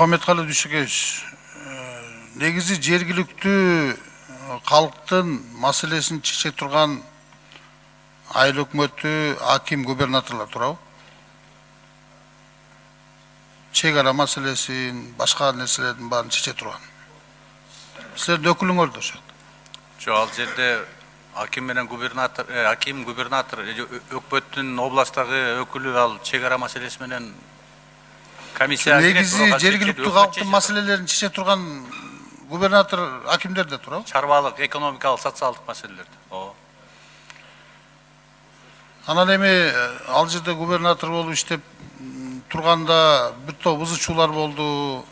Мухаммедкалы Дүйшекевич, негизи жергиликтүү калктын маселесин чече турган айыл өкмөтү, аким, губернаторлор турабы? Чек ара маселесин, башка нерселердин баарын чече турган. Силердин өкүлүңөр да ошол. Жок, ал жерде аким менен губернатор, аким, губернатор, өкмөттүн областагы өкүлү ал чек ара маселеси менен комиссия негизи жергиликтүү калктын маселелерин чече турган губернатор, акимдер да турабы? Чарбалык, экономикалык, социалдык маселелерди. Анан эми ал жерде губернатор болуп иштеп турганда бир топ ызычуулар болду.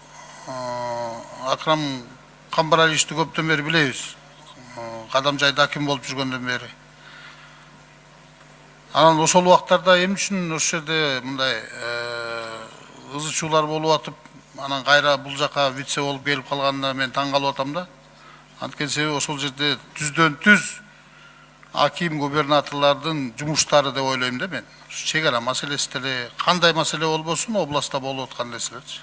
Акрам Камбараличти көптөн бери билебиз. Кадам жайда аким болуп жүргөндөн бери. Анан ошол убактарда эмне үчүн ошол жерде мындай ызычуулар болуп атып, анан кайра бул жака вице болуп келип калганына мен таң калып атам да. Анткени себеби ошол жерде түздөн түз аким, губернаторлордун жумуштары деп ойлойм да мен. Чек ара маселеси деле кандай маселе болбосун, областта болуп аткан нерселерчи.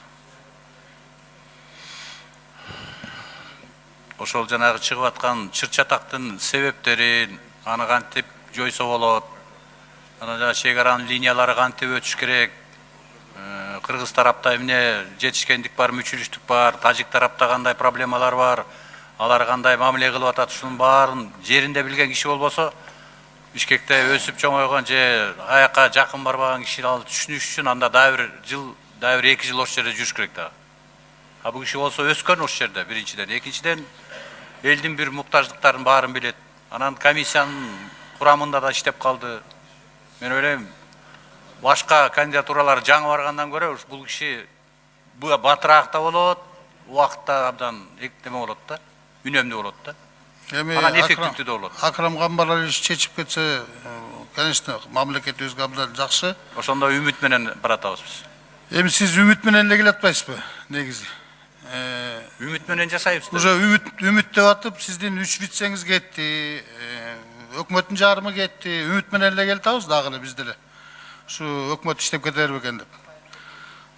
Ошол жанагы чыгып аткан чыр-чатактын себептерин, аны кантип жойсо болот, анан жана чек аранын линиялары кантип өтүш керек, кыргыз тарапта эмне жетишкендик бар, мүчүлүштүк бар, тажик тарапта кандай проблемалар бар, алар кандай мамиле кылып атат, ушунун баарын жеринде билген киши болбосо, Бишкекте өсүп чоңойгон же аяка жакын барбаган киши ал түшүнүш үчүн анда дагы бир 2 жыл ошол жерде жүрүш керек да. А бул киши болсо өскөн ошол жерде биринчиден, экинчиден элдин бир муктаждыктарын баарын билет. Анан комиссиянын курамында да иштеп калды. Мен ойлойм, башка кандидатуралар жаңы баргандан көрө бул киши батыраак да болот, убакытта абдан эктеме болот да, үнөмдүү болот да. Анан эффективдүү да болот. Акрам Камбаралич чечип кетсе, конечно, мамлекетибизге абдан жакшы. Ошондо үмүт менен баратабыз биз. Эми сиз үмүт менен эле келе атпайсызбы, негизи? Үмүт менен жашайбыз. Уже үмүт деп атып, сиздин 3 вицеңиз кетти, өкмөттүн жарымы кетти. Үмүт менен эле келе атабыз дагы эле биз деле. Ушу өкмөт иштеп кетер бекен деп.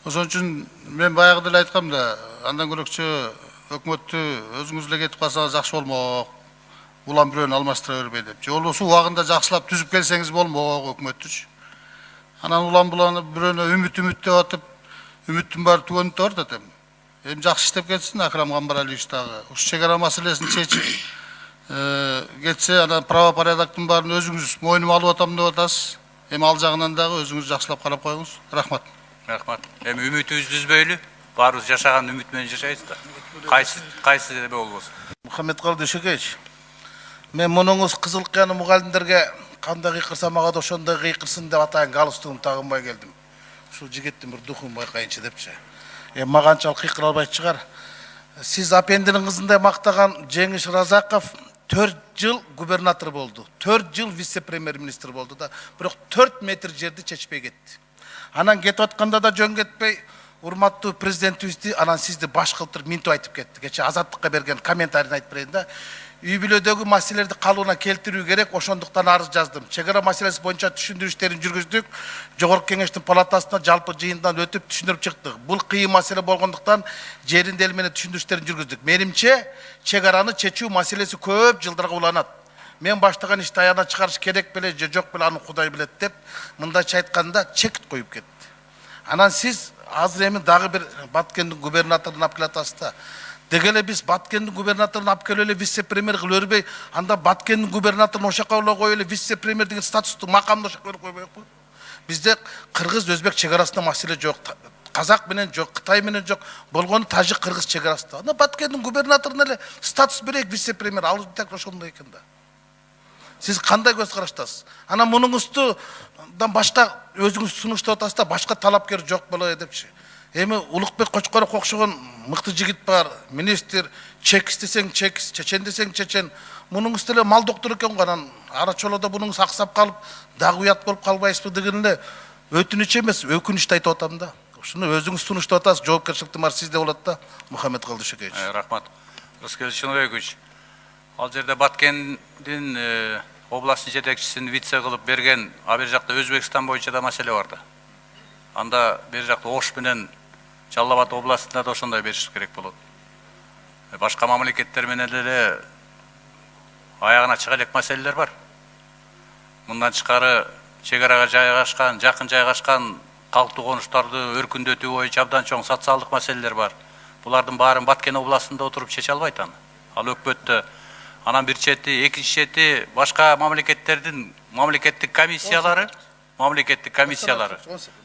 Ошон үчүн мен баягы деле айткам да, андан көрөкчө өкмөттү өзүңүз эле кетип калсаңыз жакшы болмок. Улам бирөөнү алмаштыра бербей деп. Же болбосо убагында жакшылап түзүп келсеңиз болмок өкмөттүчү. Анан улам буланы бирөөнө үмүт деп атып, үмүттүн баары түгөнүп да барат эми. Эми жакшы иштеп кетсин Акрам Камбаралич дагы. Ушу чек ара маселесин чечип кетсе, анан право порядоктун баарын өзүңүз мойнума алып атам деп атасыз. Эми ал жагынан дагы өзүңүз жакшылап карап коюңуз. Рахмат. Рахмат. Эми үмүтүбүздү үзбөйлү. Баарыбыз жашаган үмүт менен жашайбыз да. Кайсы деп болбосун. Мухаммедкалы Дүйшекевич, мен мунуңуз Кызыл Кыяны мугалимдерге кандай кыйкырса мага да ошондой кыйкырсын деп атайын галстугун тагынбай келдим. Ушул жигиттин бир духун байкайынчы депчи. Мага канчалык кыйкыра албай чыгар. Сиз апендинин кызындай мактаган Жеңиш Разаков 4 жыл губернатор болду. 4 жыл вице-премьер-министр болду да, бирок 4 метр жерди чечпей кетти. Анан кетип атканда да жөн кетпей, урматтуу президентибизди, анан сизди баш кылтырып минтип айтып кетти. Кече Азаттыкка берген комментарийин айтып берейин да. Үй бүлөдөгү маселелерди калыбына келтирүү керек, ошондуктан арыз жаздым. Чек ара маселеси боюнча түшүндүрүштерин жүргүздүк. Жогорку кеңештин палатасына жалпы жыйындан өтүп түшүндүрүп чыктык. Бул кыйын маселе болгондуктан жеринде эл менен түшүндүрүштерин жүргүздүк. Менимче, чек араны чечүү маселеси көп жылдарга уланат. Мен баштаган ишти аягына чыгарыш керек беле же жок беле аны Кудай билет деп, мындайча айтканда чек коюп кетти. Анан сиз азыр эми дагы бир Баткендин губернаторун алып келатасыз да. Дегеле биз Баткендин губернаторун алып келип эле вице-премьер кылып өрбөй, анда Баткендин губернаторун ошака эле коюп эле вице-премьер деген статустук макамды ошака берип койбойбу? Бизде кыргыз өзбек чек арасында маселе жок. Казак менен жок, Кытай менен жок. Болгону тажик кыргыз чек арасында. Анда Баткендин губернаторуна эле статус берейик вице-премьер, ал так ошондой экен да. Сиз кандай көз караштасыз? Анан мунуңуздан башка өзүңүз сунуштап атасыз да, башка талапкер жок болобу депчи. Эми Улукбек Кочкоров окшогон мыкты жигит бар, министр, чек истесең чек, чечен десең чечен. Мунуңуз деле мал доктор экен го, анан ара чолоодо мунуңуз аксап калып, дагы уят болуп калбайсызбы деген эле өтүнүч эмес, өкүнүчтү айтып атам да. Ушуну өзүңүз сунуштап атасыз, жоопкерчиликтин баары сизде болот да, Мухаммедкалы Дүйшекевич. Рахмат. Рыскел Шыныбекович, ал жерде Баткендин областын жетекчисин вице кылып берген, а бер жакта Өзбекстан боюнча да маселе бар да. Анда бер жакта Ош менен Жалал Абад областында да ошондой бериш керек болот. Башка мамлекеттер менен эле аягына чыга элек маселелер бар. Мындан тышкары чек арага жайгашкан, жакын жайгашкан калктуу конуштарды өркүндөтүү боюнча абдан чоң социалдык маселелер бар. Булардын баарын Баткен областында отуруп чече албайт аны. Ал өкмөттө. Анан бир чети, экинчи чети башка мамлекеттердин мамлекеттик комиссиялары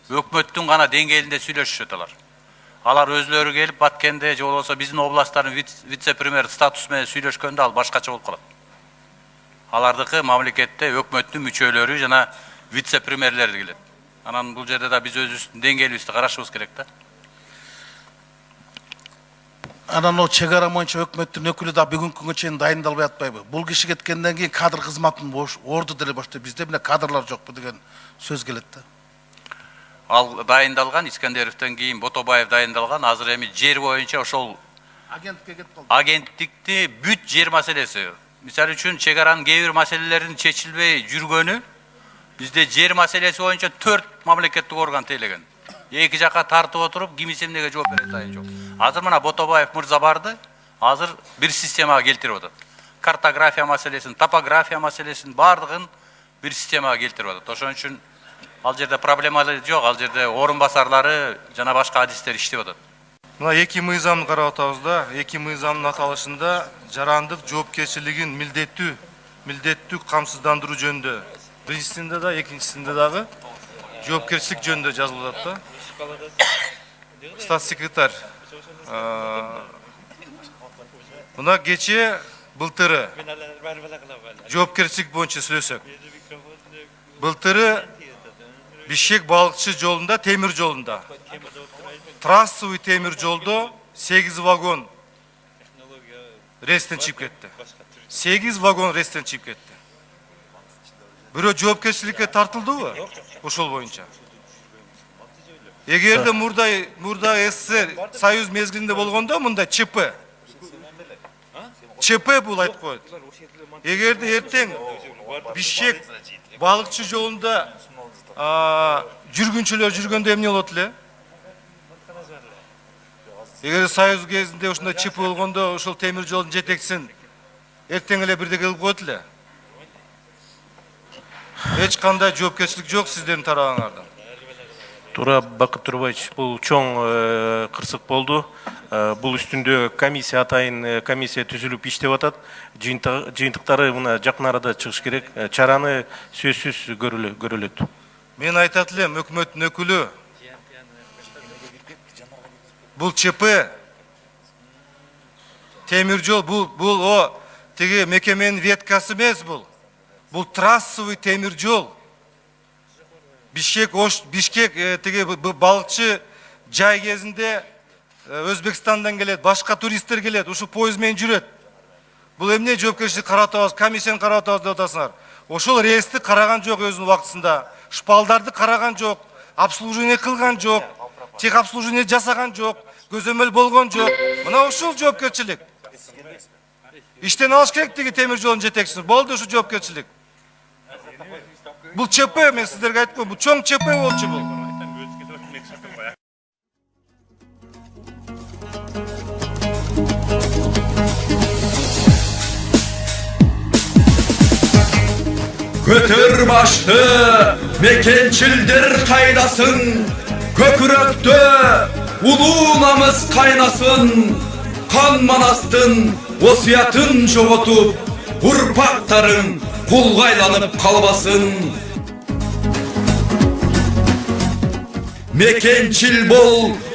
өкмөттүн гана деңгээлинде сүйлөшүшөт алар. Алар өзлөрү келип Баткенде же болбосо биздин областтардын вице-премьер статусу менен сүйлөшкөндө ал башкача болуп калат. Алардыкы мамлекетте өкмөттүн мүчөлөрү жана вице-премьерлери келет. Анан бул жерде да биз өзүбүздүн деңгээлибизди карашыбыз керек да. Анан о чек ара боюнча өкмөттүн өкүлү да бүгүнкү күнгө чейин дайындалбай атпайбы? Бул киши кеткенден кийин кадр кызматын орду деле баштайт. Бизде эмне кадрлар жокпу деген сөз келет да. Ал дайындалган, Искандеровдон кийин Ботобаев дайындалган. Азыр эми жер боюнча ошол Агенттикке кетип калды. агенттикти бүт жер маселеси. Мисалы үчүн чек аранын кээ бир маселелеринин чечилбей жүргөнү бизде жер маселеси боюнча 4 мамлекеттик орган тейлеген. Эки жака тартып отуруп, кимиси эмнеге жооп берет айын жок. Азыр мына Ботобаев мырза барды, азыр бир системага келтирип атат. Картография маселесин, топография маселесин бардыгын бир системага келтирип атат. Ошон үчүн ал жерде проблема жок, ал жерде орун басарлары жана башка адистер иштеп атат. Мына эки мыйзамды карап атабыз да, эки мыйзамдын аталышында жарандык жоопкерчилигин милдеттүү камсыздандыруу жөнүндө биринчисинде да, экинчисинде дагы жоопкерчилик жөнүндө жазылып атат да. Стат секретарь. Мына кече былтыры жоопкерчилик боюнча сүйлөсөк. Былтыры Бишкек балыкчы жолунда, темир жолунда, трассовый темир жолдо 8 вагон рейстен чыгып кетти. 8 вагон рейстен чыгып кетти. Бирөө жоопкерчиликке тартылдыбы? Ошол боюнча. Эгерде мурда СССР Союз мезгилинде болгондо мындай ЧП бул айтып коет. Эгерде эртең Бишкек балыкчы жолунда жүргүнчүлөр жүргөндө эмне болот эле? Эгер Союз кезинде ушундай ЧП болгондо ошол темир жолдун жетекчисин эртең эле бирде келип коет эле. Эч кандай жоопкерчилик жок сиздердин тарабыңардан. Туура Бакыт Турбаевич, бул чоң кырсык болду. Бул үстүндө комиссия атайын комиссия түзүлүп иштеп атат. Жыйынтыктары мына жакын арада чыгыш керек. Чараны сөзсүз көрүлөт. Мен айтат элем, өкмөттүн өкүлү бул ЧП темир жол бул о тиги мекеменин веткасы эмес бул. Бул трассовый темир жол. Бишкек тиги балыкчы жай кезинде Өзбекстандан келет, башка туристтер келет, ушу поезд менен жүрөт. Бул эмне жоопкерчилик карап атабыз, комиссияны карап атабыз деп атасыңар. Ошол рейсти караган жок өзүнүн убактысында. Шпалдарды караган жок, обслуживание кылган жок, тех обслуживание жасаган жок, көзөмөл болгон жок. Мына ушул жоопкерчилик. Иштен алыш керек тиги темир жолдун жетекчисин. Болду ушу жоопкерчилик. Бул ЧП, мен сиздерге айтып коем, бул чоң ЧП болчу бул. Көтөр башты мекенчилдер кайдасын, көкүрөктө улуу намыс кайнасын, кан манастын осуятын жоготуп, урпактарың кулга айланып калбасын. Мекенчил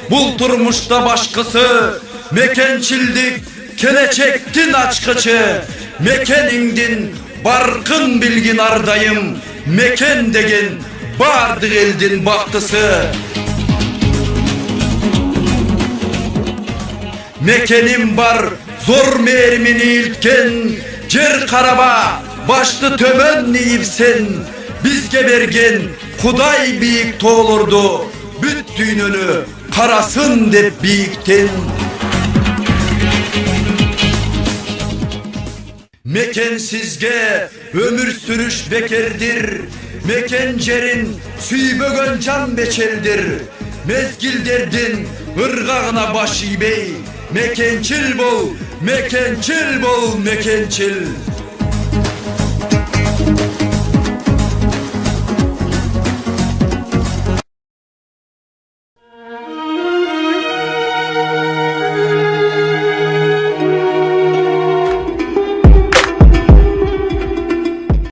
бул турмушта башкысы, мекенчилдик келечектин ачкычы, мекениңдин баркын билгин ардайым, мекен деген бардык элдин бактысы. Мекеним бар зор мээримини илткен, жер караба башты төмөн ийипсен, бизге берген Кудай бийик тоолорду бүт дүйнөнү карасын деп бийиктен. Meken sizge ömür sürüş bekerdir, meken jerin süybögön can beçeldir. Mezgilderdin ırgağına baş iybey. Mekençil bol, mekençil bol, mekençil.